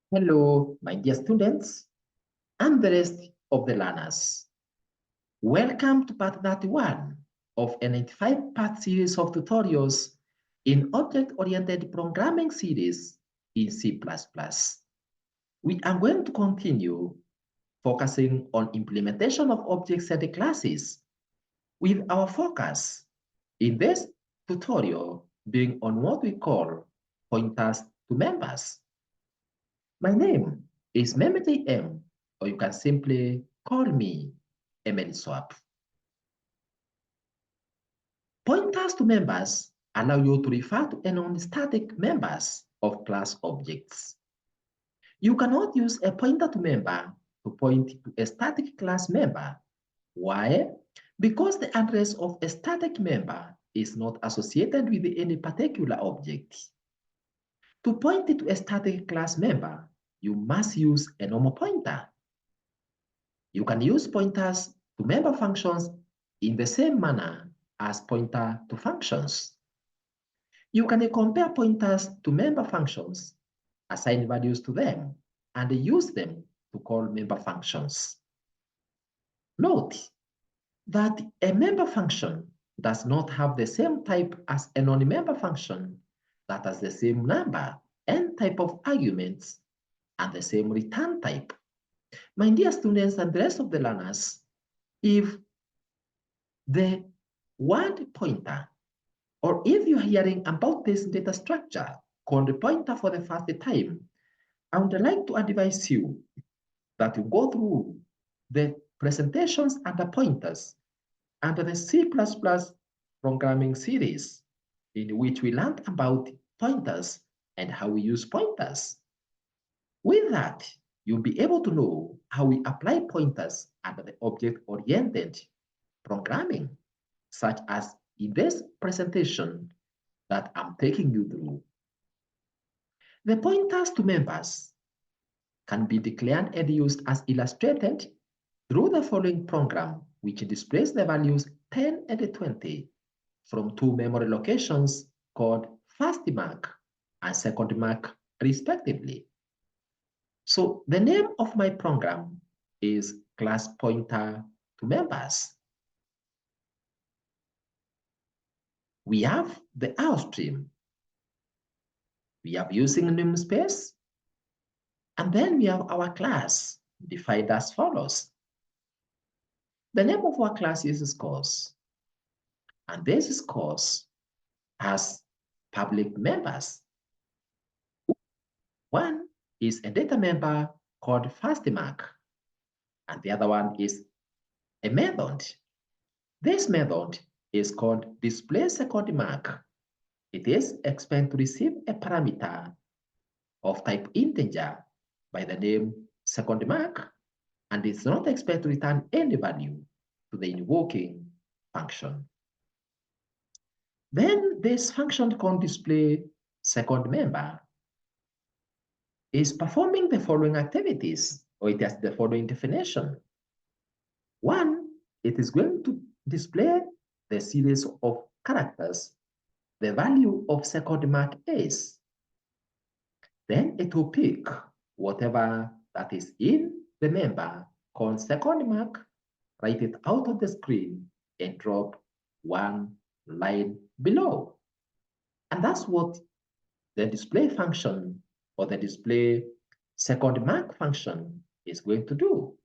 Hello, my dear students, and the rest of the learners. Welcome to part 31 of a 95-part series of tutorials in object-oriented programming series in C++. We are going to continue focusing on implementation of object-centered classes with our focus in this tutorial being on what we call pointers to members. My name is Mehmet M, or you can simply call me Emily Swap. Pointers to members allow you to refer to non-static members of class objects. You cannot use a pointer to member to point to a static class member. Why? Because the address of a static member is not associated with any particular object. To point it to a static class member, you must use a normal pointer. You can use pointers to member functions in the same manner as pointer to functions. You can compare pointers to member functions, assign values to them, and use them to call member functions. Note that a member function does not have the same type as a non-member function that has the same number and type of arguments and the same return type. My dear students and the rest of the learners, if the word pointer, or if you're hearing about this data structure called the pointer for the first time, I would like to advise you that you go through the presentations and the pointers under the C++ programming series, in which we learned about pointers and how we use pointers. With that, you'll be able to know how we apply pointers under the object-oriented programming, such as in this presentation that I'm taking you through. The pointers to members can be declared and used as illustrated through the following program, which displays the values 10 and 20 from two memory locations called first mark and second mark, respectively. So the name of my program is class pointer to members. We have the outstream. We have using namespace, and then we have our class defined as follows. The name of our class is scores, and this scores has public members. One is a data member called firstMark, and the other one is a method. This method is called display second mark. It is expected to receive a parameter of type integer by the name second mark, and it's not expected to return any value to the invoking function. Then this function called display second member is performing the following activities, or it has the following definition. One, it is going to display the series of characters the value of second mark is. Then it will pick whatever that is in the member called second mark, write it out of the screen, and drop one line below. And that's what the display function or the display second mark function is going to do.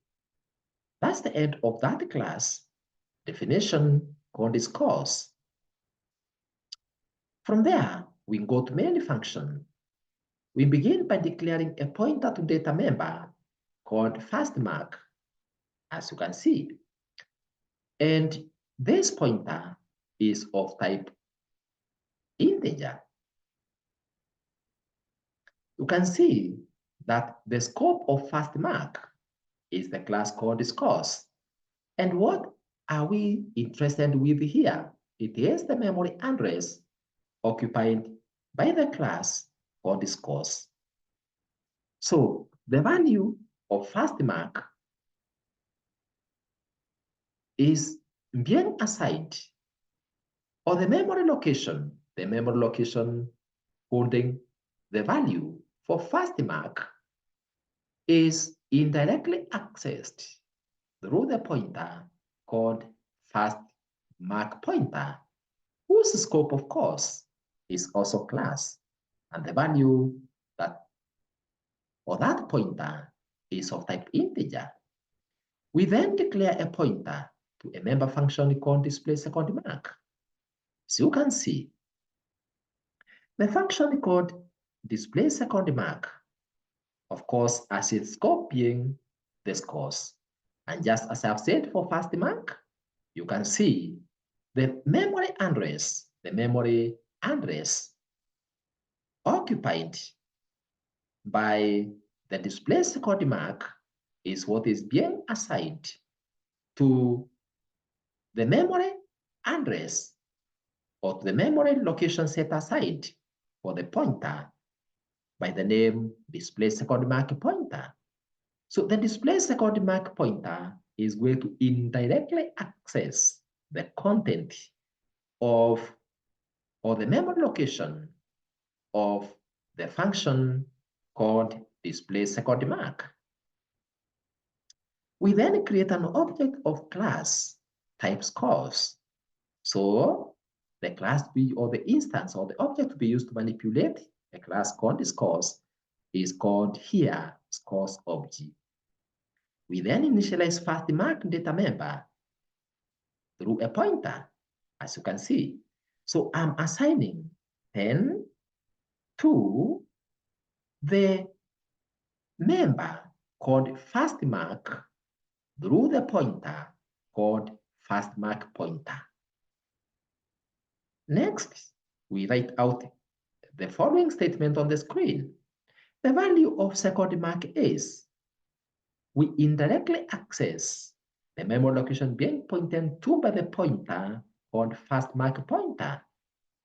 That's the end of that class definition called scores. From there, we go to main function. We begin by declaring a pointer to data member called firstMark, as you can see. And this pointer is of type integer. You can see that the scope of firstMark is the class called scores. And what are we interested with here? It is the memory address occupied by the class called scores. So the value of firstMark is being assigned, or the memory location holding the value for firstMark is indirectly accessed through the pointer called first mark pointer, whose scope, of course, is also class, and the value that for that pointer is of type integer. We then declare a pointer to a member function called display second mark. As you can see, the function called display second mark, of course, as it's copying the scores. And just as I've said for first mark, you can see the memory address occupied by the display second mark is what is being assigned to the memory address or to the memory location set aside for the pointer by the name display second mark pointer. So the display second mark pointer is going to indirectly access the content of or the memory location of the function called display second mark. We then create an object of class type scores. So the class or the instance or the object to be used to manipulate a class called scores is called here scores object. We then initialize first mark data member through a pointer, as you can see. So I'm assigning 10 to the member called first mark through the pointer called first mark pointer. Next, we write out the following statement on the screen. The value of second mark is, we indirectly access the memory location being pointed to by the pointer called first mark pointer.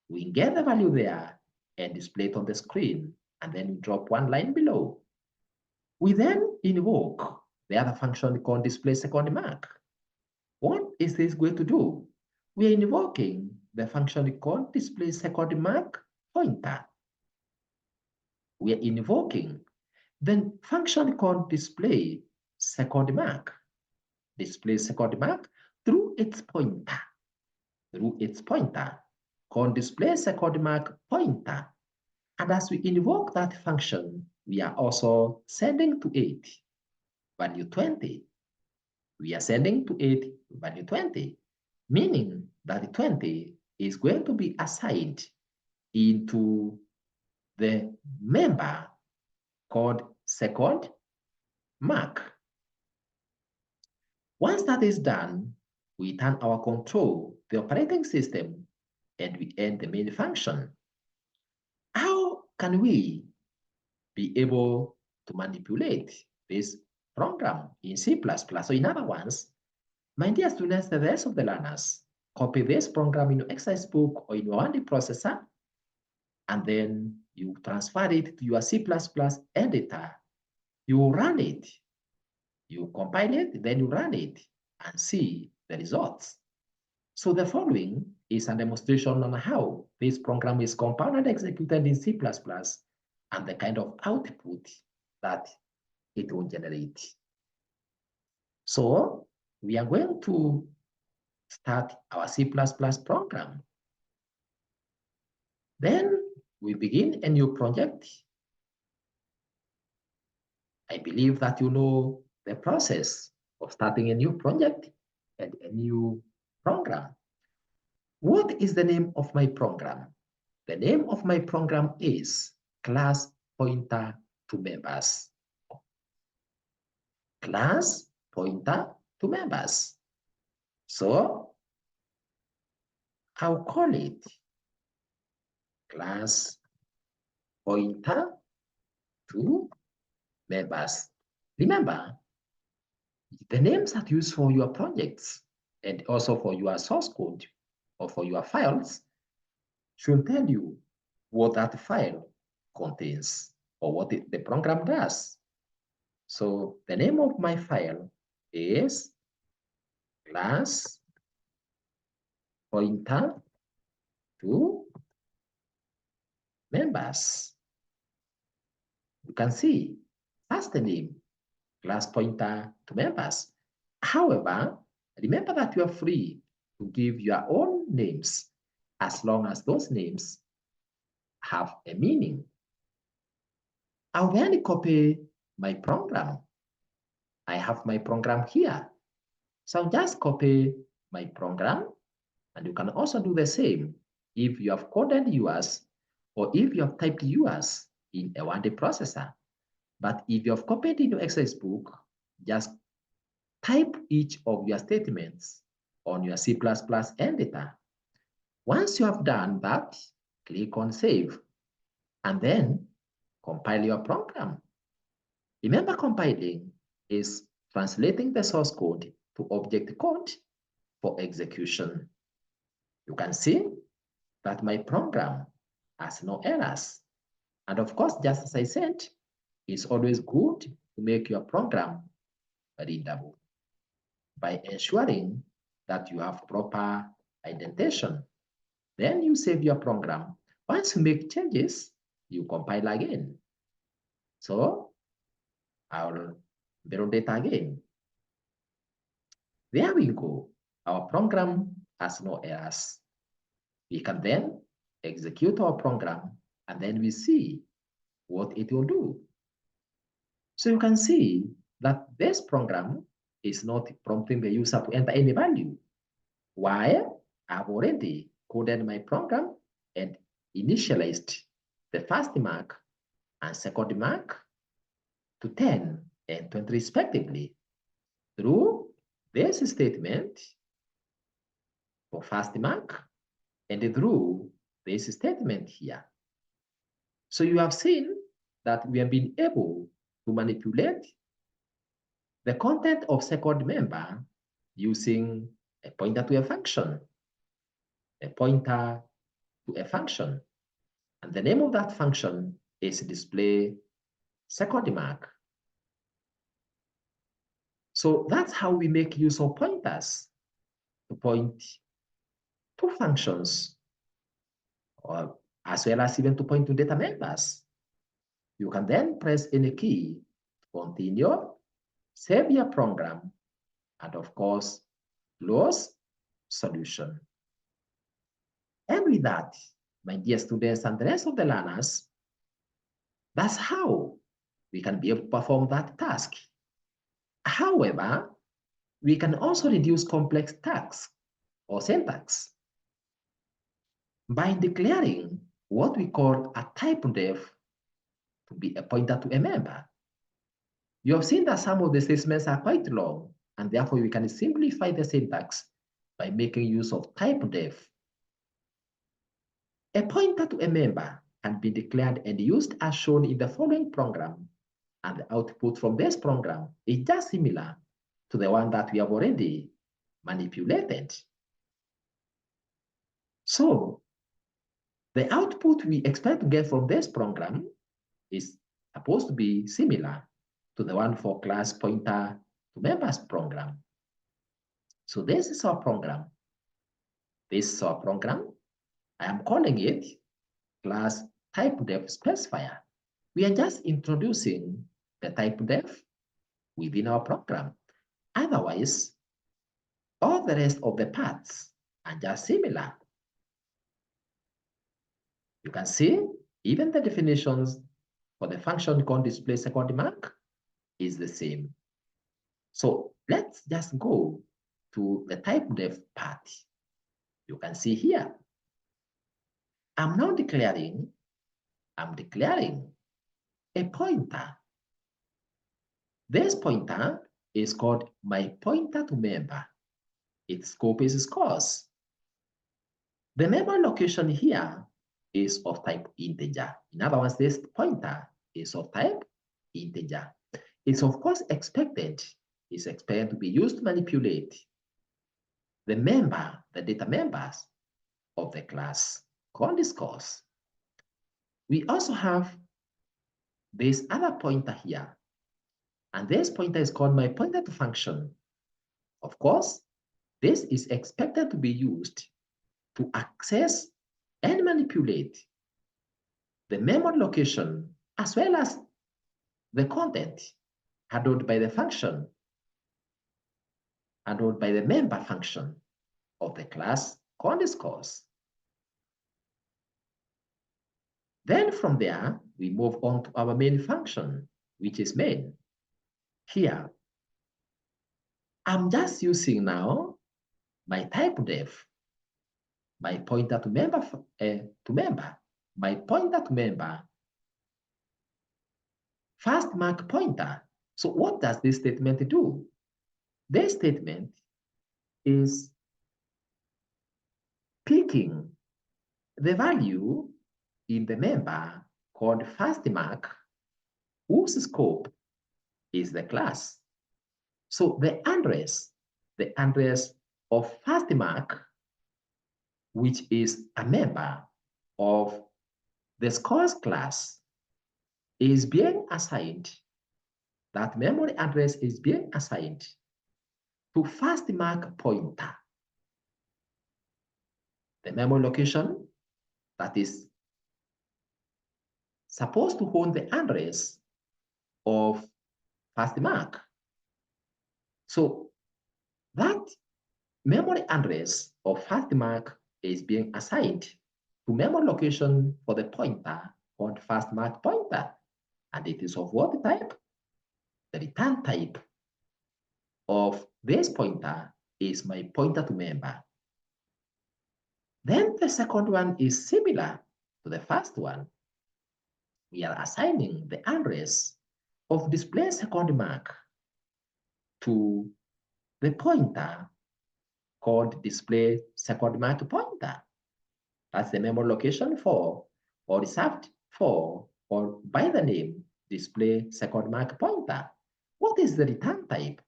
We get the value there and display it on the screen, and then we drop one line below. We then invoke the other function called display second mark. What is this going to do? We are invoking the function called display second mark pointer. We are invoking the function called display second mark through its pointer called display second mark pointer. And as we invoke that function, we are also sending to it value 20. We are sending to it value 20, meaning that 20 is going to be assigned into the member called second mark. Once that is done, we turn our control, the operating system, and we end the main function. How can we be able to manipulate this program in C++? So in other words, my dear students, the rest of the learners, copy this program in your exercise book or in your 1D processor, and then you transfer it to your C++ editor. You run it, you compile it, then you run it and see the results. So the following is a demonstration on how this program is compiled and executed in C++ and the kind of output that it will generate. So we are going to start our C++ program. Then we begin a new project. I believe that you know the process of starting a new project and a new program. What is the name of my program? The name of my program is class pointer to members. Class pointer to members. So I'll call it class pointer to members. Remember, the names that you use for your projects and also for your source code or for your files should tell you what that file contains or what the program does. So the name of my file is class pointer to members. You can see that's the name. class pointer to members. However, remember that you are free to give your own names as long as those names have a meaning. I'll then copy my program. I have my program here. So I'll just copy my program, and you can also do the same if you have coded yours or if you have typed yours in a word processor. But if you have copied in your exercise book, just type each of your statements on your C++ editor. Once you have done that, click on Save, and then compile your program. Remember, compiling is translating the source code to object code for execution. You can see that my program has no errors. And of course, just as I said, it's always good to make your program readable by ensuring that you have proper indentation. Then you save your program. Once you make changes, you compile again. So I'll build it again. There we go. Our program has no errors. We can then execute our program, and then we see what it will do. So you can see that this program is not prompting the user to enter any value. Why? I've already coded my program and initialized the first mark and second mark to 10 and 20 respectively through this statement for first mark and through this statement here. So you have seen that we have been able to manipulate the content of second member using a pointer to a function, a pointer to a function. And the name of that function is display second mark. So that's how we make use of pointers to point to functions, or as well as even to point to data members. You can then press any key to continue, save your program, and of course, close solution. And with that, my dear students and the rest of the learners, that's how we can be able to perform that task. However, we can also reduce complex tasks or syntax by declaring what we call a typedef to be a pointer to a member. You have seen that some of the statements are quite long, and therefore we can simplify the syntax by making use of typedef. A pointer to a member can be declared and used as shown in the following program, and the output from this program is just similar to the one that we have already manipulated. So the output we expect to get from this program is supposed to be similar to the one for class pointer to members program. So this is our program. This is our program. I am calling it class typedef specifier. We are just introducing the typedef within our program. Otherwise, all the rest of the parts are just similar. You can see even the definitions for the function called display second mark is the same. So let's just go to the typedef part. You can see here, I'm now declaring a pointer. This pointer is called my pointer to member. Its scope is scores. The member location here is of type integer. In other words, this pointer is of type integer. It's of course expected to be used to manipulate the data members of the class called scores. We also have this other pointer here, and this pointer is called my pointer to function. Of course, this is expected to be used to access and manipulate the memory location as well as the content handled by the function, handled by the member function of the class underscores. Then from there, we move on to our main function, which is main. Here, I'm just using now my typedef, my pointer to member, my pointer to member, first mark pointer. So what does this statement do? This statement is picking the value in the member called first mark, whose scope is the class. So the address of first mark, which is a member of the scores class, is being assigned, that memory address is being assigned to first mark pointer, the memory location that is supposed to hold the address of first mark. So that memory address of first mark is being assigned to memory location for the pointer called first mark pointer. And it is of what type? The return type of this pointer is my pointer to member. Then the second one is similar to the first one. We are assigning the address of display second mark to the pointer called display second mark pointer. That's the memory location for, or reserved for, or by the name display second mark pointer. What is the return type?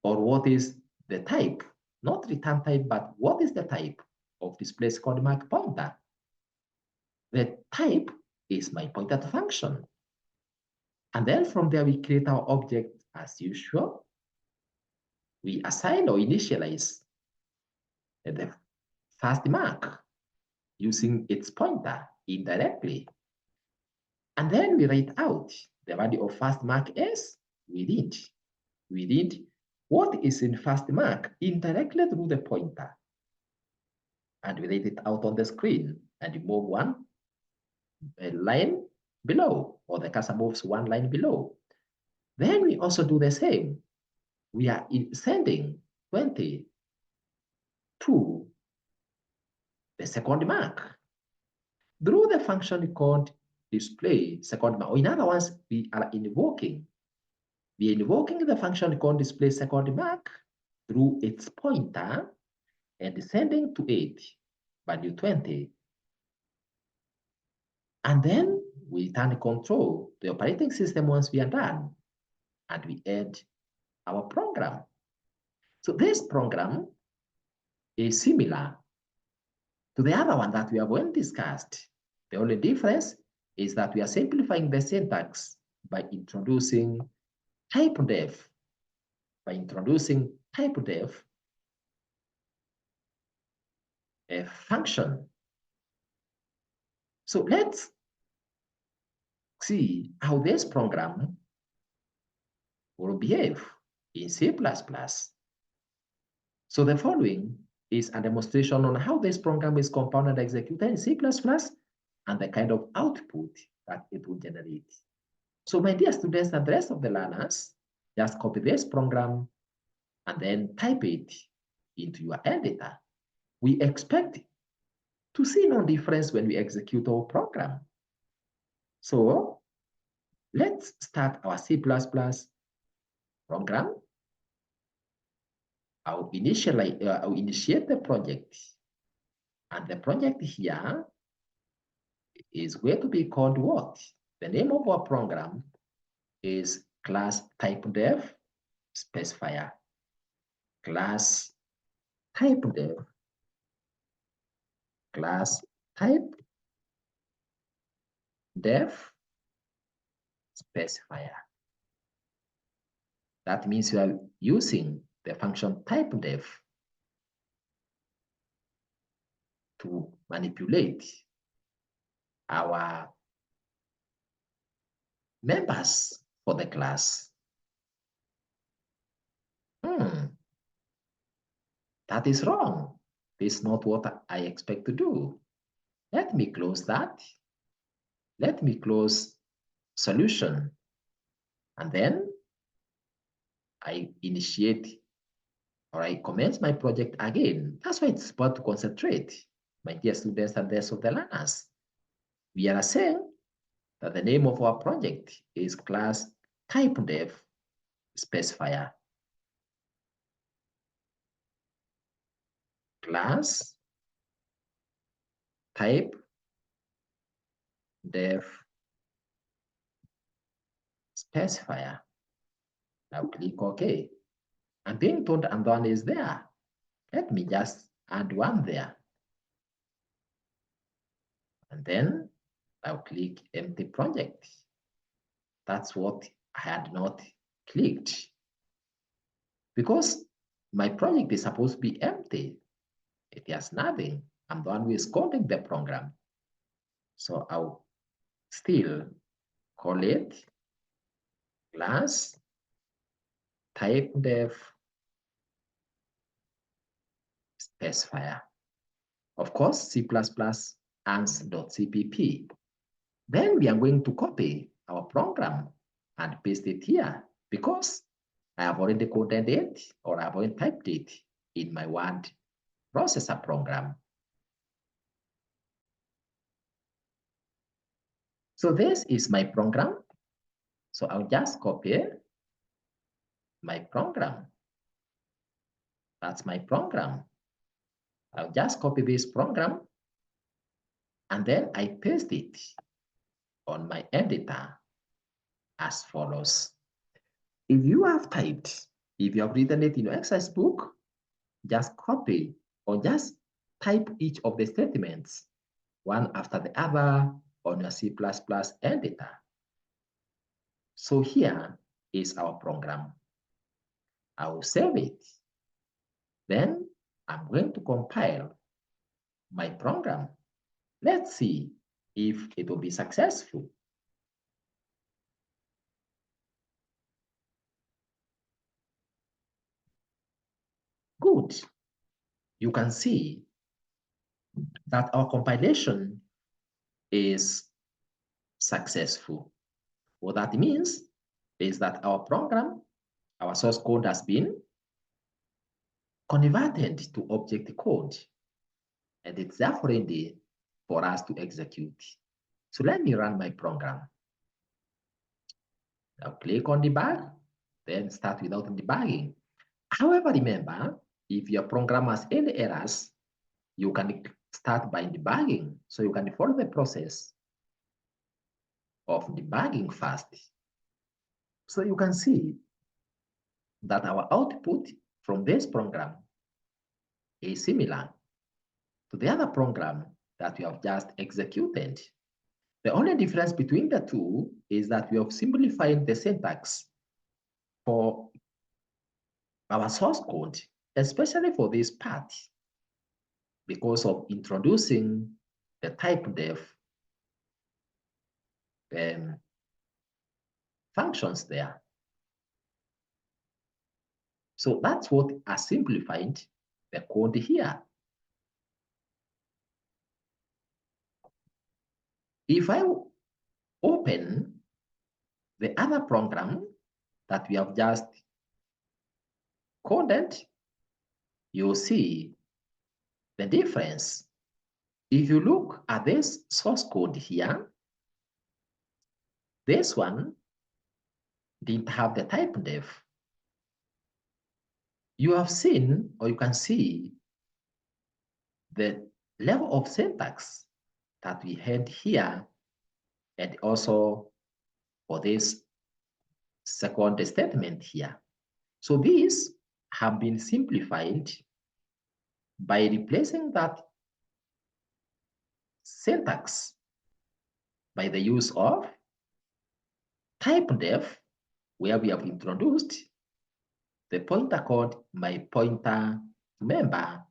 Or what is the type? Not return type, but what is the type of display second mark pointer? The type is my pointer to function. And then from there, we create our object as usual. We assign or initialize the first mark using its pointer indirectly. And then we write out the value of first mark is we read what is in first mark indirectly through the pointer. And we write it out on the screen and we move one line below, or the cursor moves one line below. Then we also do the same. We are sending 20 to the second mark through the function called display second mark. Or in other words, we are invoking the function called display second mark through its pointer and sending to it value 20. And then we return control the operating system once we are done, and we add our program. So this program is similar to the other one that we have already discussed. The only difference is that we are simplifying the syntax by introducing typedef. By introducing typedef, a function. So let's see how this program will behave in C++. So the following is a demonstration on how this program is compiled and executed in C++ and the kind of output that it will generate. So my dear students and the rest of the learners, just copy this program and then type it into your editor. We expect to see no difference when we execute our program. So let's start our C++ program. I'll initiate the project. And the project here is going to be called what? The name of our program is class typedef specifier. Class typedef. Class typedef specifier. That means you are using the function typedef to manipulate our members for the class. That is wrong. This is not what I expect to do. Let me close that. Let me close solution. And then I initiate or I commence my project again. That's why it's important to concentrate, my dear students and the rest of the learners. We are saying that the name of our project is class typedef specifier. Class typedef specifier. Now click OK. I'm being told and one is there. Let me just add one there. And then I'll click empty project. That's what I had not clicked. Because my project is supposed to be empty. It has nothing. I'm the one who is coding the program. So I'll still call it class typedef specifier. Of course, C++ ans.cpp. Then we are going to copy our program and paste it here because I have already coded it or I've already typed it in my word processor program. So this is my program. So I'll just copy my program. That's my program. I'll just copy this program and then I paste it on my editor as follows. If you have typed, if you have written it in your exercise book, just copy or just type each of the statements one after the other on your C++ editor. So here is our program. I will save it. Then I'm going to compile my program. Let's see if it will be successful. Good. You can see that our compilation is successful. What that means is that our program, our source code has been converted to object code, and it's therefore ready for us to execute. So let me run my program. Now click on debug, then start without debugging. However, remember, if your program has any errors, you can start by debugging. So you can follow the process of debugging first. So you can see that our output from this program is similar to the other program that we have just executed. The only difference between the two is that we have simplified the syntax for our source code, especially for this part, because of introducing the typedef functions there. So that's what has simplified the code here. If I open the other program that we have just coded, you'll see the difference. If you look at this source code here, this one didn't have the typedef. You have seen, or you can see, the level of syntax that we had here, and also for this second statement here. So these have been simplified by replacing that syntax by the use of typedef, where we have introduced the pointer called my pointer to member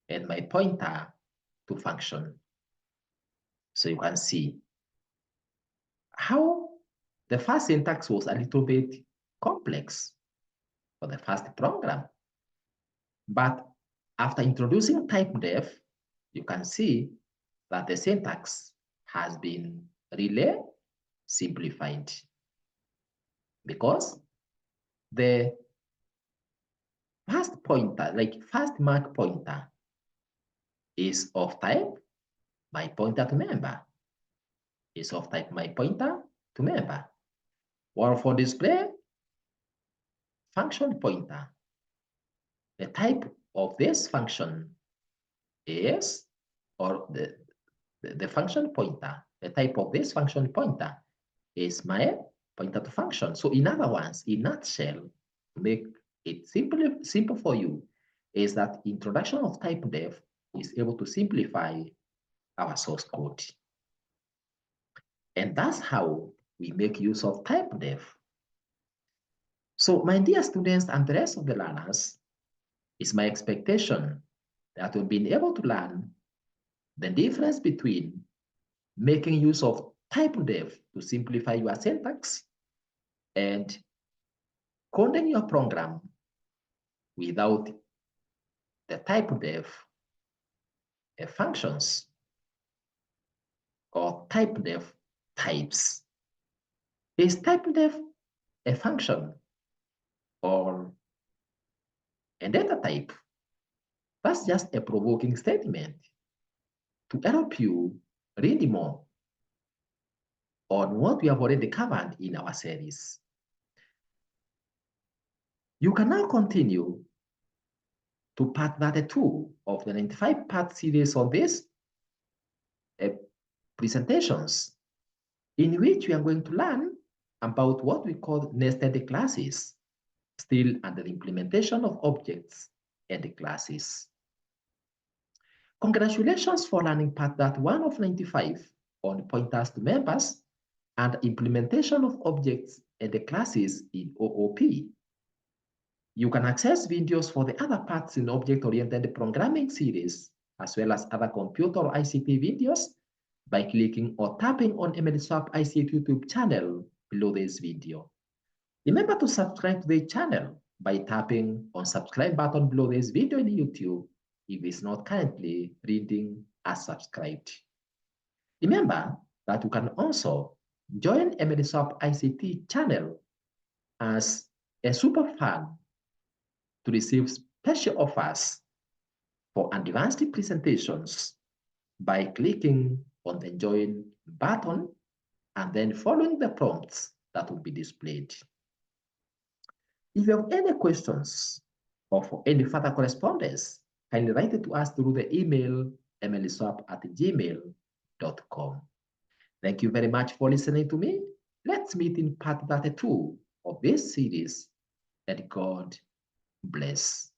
and my pointer to function. So you can see how The first syntax was a little bit complex for the first program. But after introducing typedef, you can see that the syntax has been really simplified because the first pointer, like first mark pointer, is of type my pointer to member. Is of type my pointer to member. While for display, function pointer. The type of this function is, or the function pointer, the type of this function pointer is my pointer to function. So in other words, in nutshell, to make it simple for you, is that introduction of typedef is able to simplify our source code. And that's how we make use of typedef. So my dear students and the rest of the learners, it's my expectation that you've been able to learn the difference between making use of typedef to simplify your syntax and coding your program without the typedef functions or typedef types. Is typedef a function or a data type? That's just a provoking statement to help you read more on what we have already covered in our series. You can now continue to part 32 of the 95-part series on this presentations, in which we are going to learn about what we call nested classes, still under the implementation of objects and classes. Congratulations for learning part 1 of 95 on pointers to members and implementation of objects and the classes in OOP. You can access videos for the other parts in object-oriented programming series, as well as other computer or ICT videos by clicking or tapping on MLSWAP ICT YouTube channel below this video. Remember to subscribe to the channel by tapping on subscribe button below this video in YouTube if it's not currently reading as subscribed. Remember that you can also join MLSWAP ICT channel as a super fan to receive special offers for advanced presentations by clicking on the join button and then following the prompts that will be displayed. If you have any questions or for any further correspondence, kindly write it to us through the email mlswap@gmail.com. Thank you very much for listening to me. Let's meet in part 32 of this series, and God bless.